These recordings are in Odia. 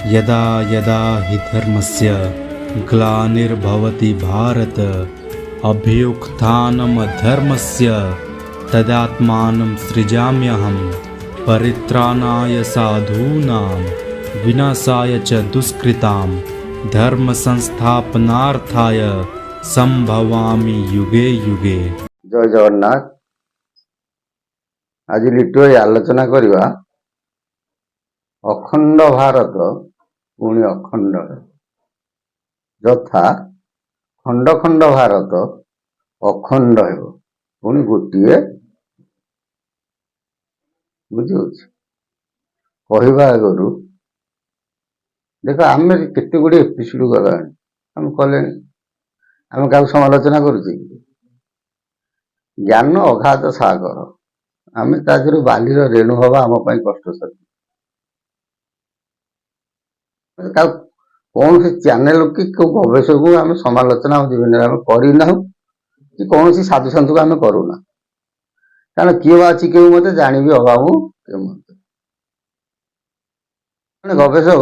यदा यदा हि धर्मस्य ग्लानिर्भवति भारत अभ्युत्थानमधर्मस्य तदात्मानं सृजाम्यहं परित्राणाय साधूनां विनाशाय च दुष्कृतां धर्म संस्थापनार्थाय संभवामि युगे युगे। जय जगन्नाथ। आज लिटुआ आलोचना करवा अखंड भारत पुणी अखंड यथा खंड खंड भारत अखंड हो पुणी गोटे बुझे कहवा आगु देख आम केते गुड़े एपिसोड गला आम कले आम क्या समालोचना करुचे ज्ञान अगाध सागर आम तादेह बालीर रेणु हवा आम कष्टसाध्य कौन से चैनल कि गवेषक को आम समालोचना जीवन में करना कि कौन सी साधु सन्त को आम करूना कारण किए अच्छी क्यों मत जानवी अभाव क्यों मत गवेषक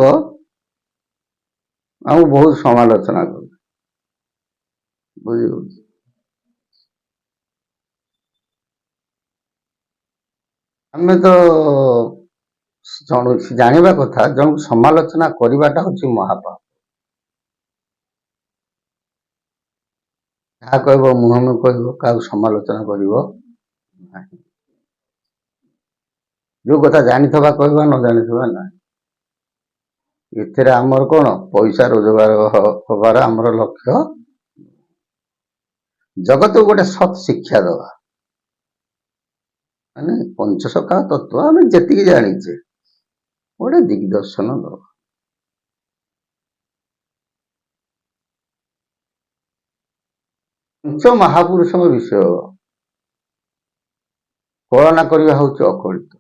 आम बहुत समालोचना कर बुझे आम तो जानवा कथा जन समालोचना करवाटा हूँ महापाप क्या कह मुह मुह कह क्या समालोचना कर जो कथा जानी कहवा न जानी ना एथे आमर कौन पैसा रोजगार हबार आमर लक्ष्य जगत को गोटे सत शिक्षा दवा माने पंचसखा तत्व आम जी जाचे गोटे दिग्दर्शन दवा पंच महापुरुष विषय कलना करवा हूँ अकलित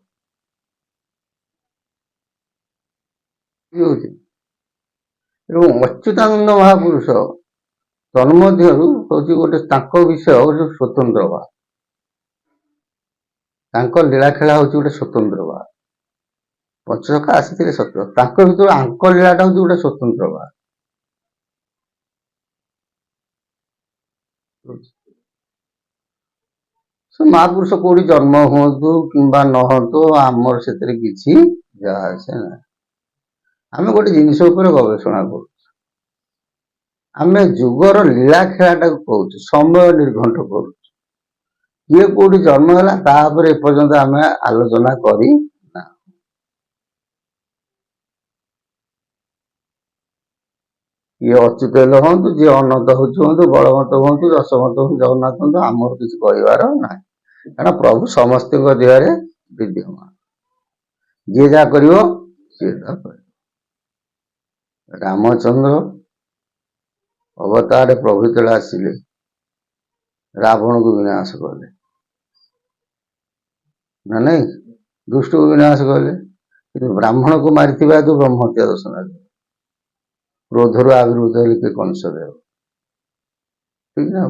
अच्युतानंद महापुरुष तन्मध्य हूँ गोटे विषय गोटे स्वतंत्र बात लीला खेला हूँ गोटे स्वतंत्र बात पंचसखा आसी सत्य भर आंक लीलाटा हूँ गोटे स्वतंत्र बात से महापुरुष कौटी जन्म हूँ कि न हूँ आमर से किसी जहासे ना आम गोटे जिनस गवेषणा कर आम जुगर लीला खेलाटा कहूँ समय निर्घंट कर किए कौटी जन्म है एपर्यंत आम आलोचना करी ये अच्युत हूँ जी अनंत हूँ बलवंत हूँ दशमत हूँ जगन्नाथ हूँ आमर किसी कहबार ना कारण प्रभु समस्त देह विद्यमान जी जहाँ कर रामचंद्र अवतार प्रभु तेल आसिले रावण को विनाश कले ना नहीं दुष्ट को विनाश कले कि ब्राह्मण को मारी तो ब्रह्महत्या दोष ना क्रोधर आविर्भूत हेल्ले कि कंसदेव ठीक ना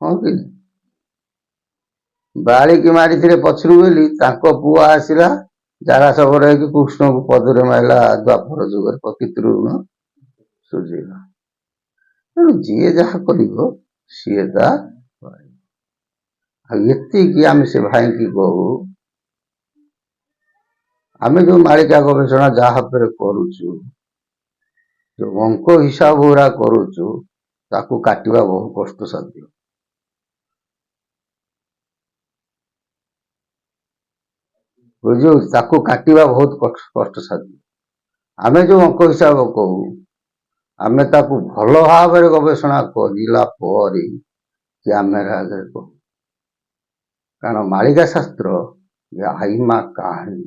हाँ कि बाड़ी की मारी पछरू बोली पुआ आसला जारा सबर है कृष्ण को पदरे मारला द्वापर जुगर पितृण सुझेगा तेणु जी जहाँ कर सी ये आम से भाई की कहू आम जो मालिका गवेषणा जहाँ करुचु जो अंक हिसाब गुरा करुचु ताकू काटिबा बहुत कष्ट साध्य बुझे ताकू काटिबा बहुत कष्ट साध्य आम जो अंक हिसाब कहू आम ताकू भल भाव गवेषणा करला कि आम कहू कारण मालिका शास्त्र हाइमा कहानी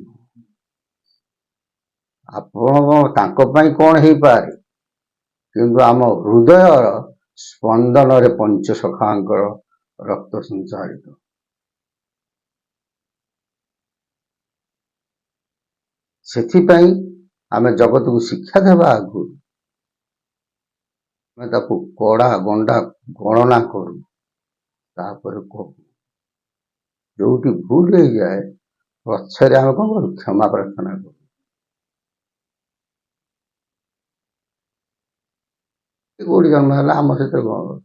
आपण कौन हो पारे किंतु आम हृदय स्पंदन रे पंचसखा रक्त संचारित से आम जगत को शिक्षा देवा आगु कड़ा गंडा गणना करू कहू जो भूल हो जाए पछरे आम कौन करूँ क्षमा प्रार्थना करूँ କୋଉଠି ଜନ୍ମ ହେଲା ଆମ ସେଥିରେ କଣ?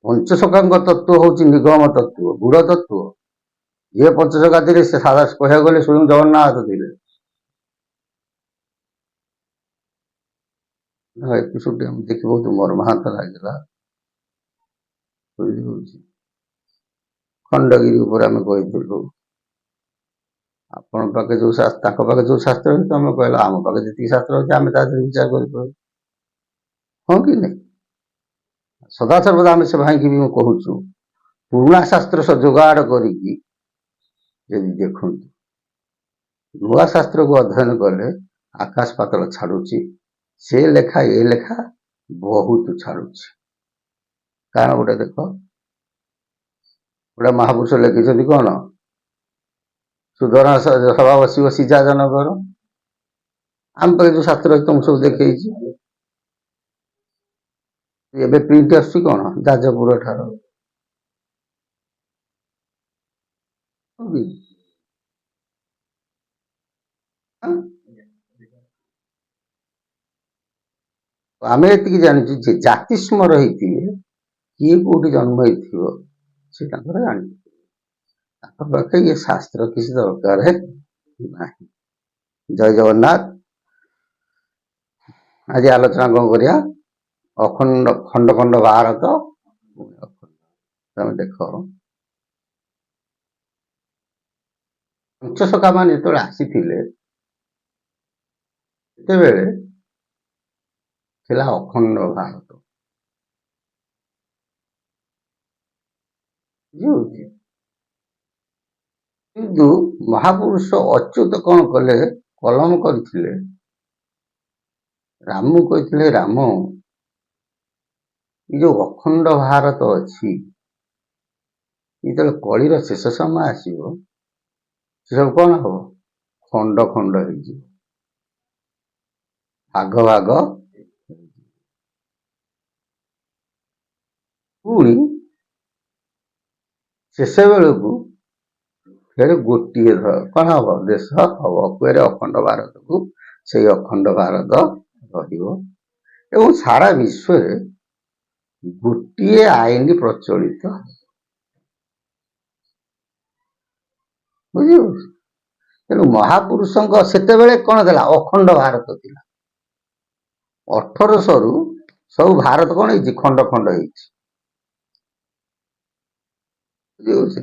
ପଞ୍ଚସଖାଙ୍କ ତତ୍ଵ ହଉଛି ନିଗମ ତତ୍ଵ, ଗୁଢ ତତ୍ଵ। ଇଏ ପଞ୍ଚସଖା ଥିଲେ ସେ ସାଧା କହିବାକୁ ଗଲେ ସ୍ୱୟଂ ଜଗନ୍ନାଥ ଥିଲେ। ଏପିସୋଡ ଆମେ ଦେଖି ବହୁତ ମର୍ମାହତ ଲାଗିଲା। ବୁଝିହଉଛି। ଖଣ୍ଡଗିରି ଉପରେ ଆମେ କହିଥିଲୁ, ଆପଣଙ୍କ ପାଖେ ଯୋଉ ତାଙ୍କ ପାଖେ ଯୋଉ ଶାସ୍ତ୍ର ଅଛି ତମେ କହିଲ ଆମ ପାଖେ ଯେତିକି ଶାସ୍ତ୍ର ଅଛି ଆମେ ତା ଦେହରେ ବିଚାର କରିପାରିବୁ, ହଁ କି ନାଇଁ? ସଦାସର୍ବଦା ଆମେ ସେ ଭାଇକି ବି ମୁଁ କହୁଛୁ, ପୁରୁଣା ଶାସ୍ତ୍ର ଯୋଗାଡ଼ କରିକି ଯଦି ଦେଖନ୍ତୁ, ନୂଆ ଶାସ୍ତ୍ରକୁ ଅଧ୍ୟୟନ କଲେ ଆକାଶ ପାତାଳ ଛାଡୁଛି। ସେ ଲେଖା ଏ ଲେଖା ବହୁତ ଛାଡୁଛି। କାରଣ ଗୋଟେ ଦେଖ, ଗୋଟେ ମହାପୁରୁଷ ଲେଖିଛନ୍ତି କଣ, ସୁଧର ସଭା ବସିବ ସିଜା ଜନକର। ଆମ ପାଖେ ଯୋଉ ଶାସ୍ତ୍ର ଅଛି ତମକୁ ସବୁ ଦେଖେଇଛି। ଏବେ ପ୍ରିଣ୍ଟ ଆସୁଛି କଣ, ଯାଜପୁର ଠାରୁ। ଆମେ ଏତିକି ଜାଣିଛୁ ଯେ ଜାତି ସ୍ମର ହେଇଥିବେ, କିଏ କୋଉଠି ଜନ୍ମ ହେଇଥିବ ସେ ତାଙ୍କର ଜାଣିଥିବେ। ତାଙ୍କ ପାଖେ ଇଏ ଶାସ୍ତ୍ର କିଛି ଦରକାର ନାହିଁ। ଜୟ ଜଗନ୍ନାଥ। ଆଜି ଆଲୋଚନା କଣ କରିବା, ଅଖଣ୍ଡ ଖଣ୍ଡ ଖଣ୍ଡ ଭାରତ। ତମେ ଦେଖ, ପଞ୍ଚସଖା ମାନେ ଯେତେବେଳେ ଆସିଥିଲେ ସେତେବେଳେ ଥିଲା ଅଖଣ୍ଡ ଭାରତ। କିନ୍ତୁ ମହାପୁରୁଷ ଅଚ୍ୟୁତ କଣ କଲେ, କଲମ କରିଥିଲେ, ରାମକୁ କହିଥିଲେ, ରାମ ଏ ଯୋଉ ଅଖଣ୍ଡ ଭାରତ ଅଛି, ଯେତେବେଳେ କଳିର ଶେଷ ସମୟ ଆସିବ ସେ ସବୁ କଣ ହବ, ଖଣ୍ଡ ଖଣ୍ଡ ହେଇଯିବ, ଭାଗ ଭାଗ। ପୁଣି ଶେଷ ବେଳକୁ ଫେରେ ଗୋଟିଏ କଣ ହବ, ଦେଶ ହବ। ଫେରେ ଅଖଣ୍ଡ ଭାରତକୁ, ସେଇ ଅଖଣ୍ଡ ଭାରତ ରହିବ ଏବଂ ସାରା ବିଶ୍ୱରେ ଗୋଟିଏ ଆଇନ ପ୍ରଚଳିତ। ବୁଝିପାରୁଛି। ତେଣୁ ମହାପୁରୁଷଙ୍କ ସେତେବେଳେ କଣ ଥିଲା, ଅଖଣ୍ଡ ଭାରତ ଥିଲା। 1800ରୁ ସବୁ ଭାରତ କଣ ହେଇଛି, ଖଣ୍ଡ ଖଣ୍ଡ ହେଇଛି। ବୁଝିପାରୁଛି।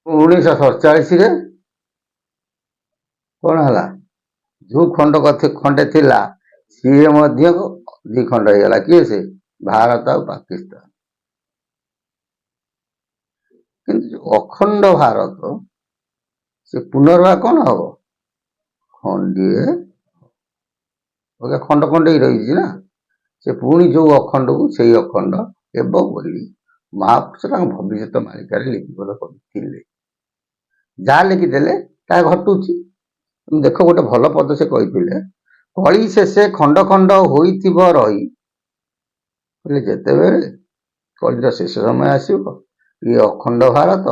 1947ରେ କଣ ହେଲା, ଯୋଉ ଖଣ୍ଡେ ଥିଲା ସିଏ ମଧ୍ୟ ଦି ଖଣ୍ଡ ହେଇଗଲା। କିଏ ସେ, ଭାରତ ଆଉ ପାକିସ୍ତାନ। କିନ୍ତୁ ଯୋଉ ଅଖଣ୍ଡ ଭାରତ ସେ ପୁନର୍ବାର କଣ ହବ, ଖଣ୍ଡିଏ ଖଣ୍ଡ ଖଣ୍ଡ ହେଇ ରହିଛି ନା। ସେ ପୁଣି ଯୋଉ ଅଖଣ୍ଡକୁ ସେଇ ଅଖଣ୍ଡ ହେବ ବୋଲି ମହାପୁରୁଷ ତାଙ୍କ ଭବିଷ୍ୟତ ମାଳିକାରେ ଲିପିବଦ୍ଧ କରିଥିଲେ। ଯାହା ଲେଖିଦେଲେ ତାହା ଘଟୁଛି। ଦେଖ, ଗୋଟେ ଭଲ ପଦ ସେ କହିଥିଲେ, କଳି ଶେଷେ ଖଣ୍ଡ ଖଣ୍ଡ ହୋଇଥିବ ରହି, ଯେତେବେଳେ କଳିର ଶେଷ ସମୟ ଆସିବ ଇଏ ଅଖଣ୍ଡ ଭାରତ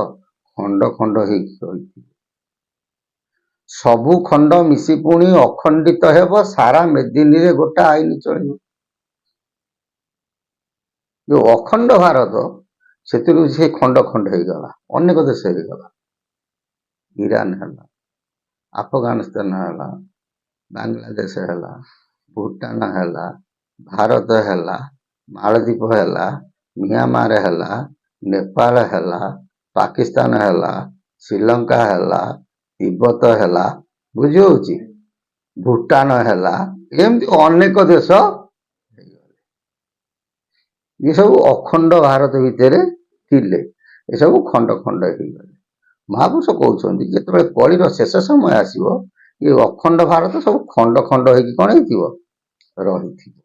ଖଣ୍ଡ ଖଣ୍ଡ ହେଇକି ରହିଥିବ। ସବୁ ଖଣ୍ଡ ମିଶି ପୁଣି ଅଖଣ୍ଡିତ ହେବ, ସାରା ମେଦିନୀରେ ଗୋଟା ଆଇନ ଚଳିବ। ଯୋଉ ଅଖଣ୍ଡ ଭାରତ ସେଥିରୁ ସେ ଖଣ୍ଡ ଖଣ୍ଡ ହେଇଗଲା, ଅନେକ ଦେଶ ହେଇଗଲା। ଇରାନ ହେଲା, ଆଫଗାନିସ୍ତାନ ହେଲା, ବାଂଲାଦେଶ ହେଲା, ଭୁଟାନ ହେଲା, ଭାରତ ହେଲା, ମାଳଦ୍ୱୀପ ହେଲା, ମିଆଁମାର ହେଲା, ନେପାଳ ହେଲା, ପାକିସ୍ତାନ ହେଲା, ଶ୍ରୀଲଙ୍କା ହେଲା, ତିବ୍ବତ ହେଲା, ବୁଝିହଉଛି, ଭୁଟାନ ହେଲା, ଏମିତି ଅନେକ ଦେଶ। ଏ ସବୁ ଅଖଣ୍ଡ ଭାରତ ଭିତରେ ଥିଲେ, ଏସବୁ ଖଣ୍ଡ ଖଣ୍ଡ ହେଇଗଲେ। ମହାପୁରୁଷ କହୁଛନ୍ତି ଯେତେବେଳେ କଳିର ଶେଷ ସମୟ ଆସିବ, ଏ ଅଖଣ୍ଡ ଭାରତ ସବୁ ଖଣ୍ଡ ଖଣ୍ଡ ହେଇକି କଣ ହେଇଥିବ, ରହିଥିବ।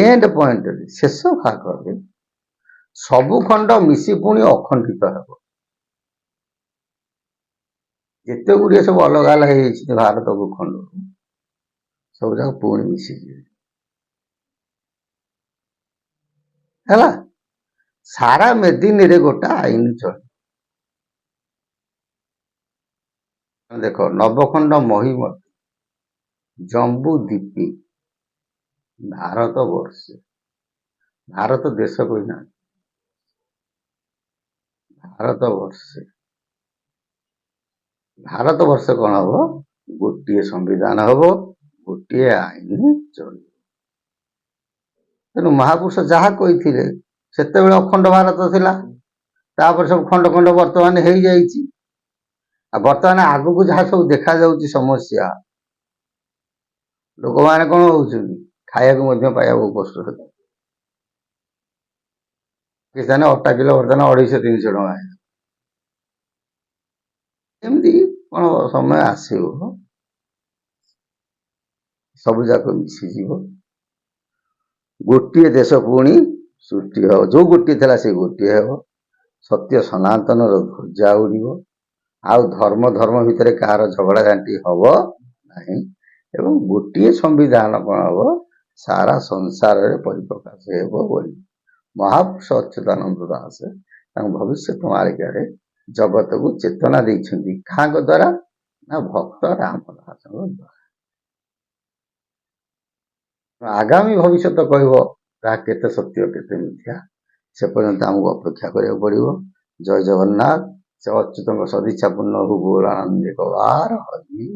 ଏଣ୍ଡ ପଏଣ୍ଟରେ, ଶେଷ ଭାଗରେ ସବୁ ଖଣ୍ଡ ମିଶି ପୁଣି ଅଖଣ୍ଡିତ ହେବ। ଯେତେ ଗୁଡ଼ିଏ ସବୁ ଅଲଗା ଅଲଗା ହେଇଯାଇଛି ଭାରତ ଭୂଖଣ୍ଡରୁ, ସବୁ ଯାକ ପୁଣି ମିଶିଯିବେ ହେଲା। ସାରା ମେଦିନୀରେ ଗୋଟା ଆଇନ ଚଳେ। ଦେଖ ନବଖଣ୍ଡ ମହିମତି ଜମ୍ବୁ ଦୀପୀ ଭାରତ ବର୍ଷେ ଭାରତ ଦେଶ କହିନାହାନ୍ତି ଭାରତ ବର୍ଷେ ଭାରତ ବର୍ଷ କଣ ହବ ଗୋଟିଏ ସମ୍ବିଧାନ ହବ ଗୋଟିଏ ଆଇନ ଚଳିବ। ତେଣୁ ମହାପୁରୁଷ ଯାହା କହିଥିଲେ ସେତେବେଳେ ଅଖଣ୍ଡ ଭାରତ ଥିଲା ତାପରେ ସବୁ ଖଣ୍ଡ ଖଣ୍ଡ ବର୍ତ୍ତମାନ ହେଇଯାଇଛି। ଆଉ ବର୍ତ୍ତମାନ ଆଗକୁ ଯାହା ସବୁ ଦେଖାଯାଉଛି ସମସ୍ୟା ଲୋକମାନେ କଣ ହଉଛନ୍ତି ଖାଇବାକୁ ମଧ୍ୟ ପାଇବାକୁ କଷ୍ଟ ହେଲା। କିଷାନ ଅଟା କିଲୋ ବର୍ତ୍ତମାନ 250-300 ଟଙ୍କା ହେଲା। ଏମିତି କଣ ସମୟ ଆସିବ ସବୁ ଯାକ ମିଶିଯିବ ଗୋଟିଏ ଦେଶ ପୁଣି ସୃଷ୍ଟି ହବ ଯୋଉ ଗୋଟିଏ ଥିଲା ସେଇ ଗୋଟିଏ ହେବ ସତ୍ୟ ସନାତନର ଧ୍ୱଜା ଉଡ଼ିବ ଆଉ ଧର୍ମ ଭିତରେ କାହାର ଝଗଡ଼ା ଘାଣ୍ଟି ହବ ନାହିଁ ଏବଂ ଗୋଟିଏ ସମ୍ବିଧାନ କଣ ହବ ସାରା ସଂସାରରେ ପରିପ୍ରକାଶ ହେବ ବୋଲି ମହାପୁରୁଷ ଅଚ୍ୟୁତାନନ୍ଦ ଦାସ ତାଙ୍କ ଭବିଷ୍ୟତ ମାଳିକାରେ ଜଗତକୁ ଚେତନା ଦେଇଛନ୍ତି କାହାଙ୍କ ଦ୍ୱାରା ନା ଭକ୍ତ ରାମଦାସଙ୍କ ଦ୍ୱାରା। ଆଗାମୀ ଭବିଷ୍ୟତ କହିବ ତାହା କେତେ ସତ୍ୟ କେତେ ମିଥ୍ୟା ସେ ପର୍ଯ୍ୟନ୍ତ ଆମକୁ ଅପେକ୍ଷା କରିବାକୁ ପଡ଼ିବ। ଜୟ ଜଗନ୍ନାଥ। ସେ ଅଚ୍ୟୁତଙ୍କ ସଦିଚ୍ଛା ପୂର୍ଣ୍ଣ ହଉ ଗୌରାନନ୍ଦିକ ବାର ହରି।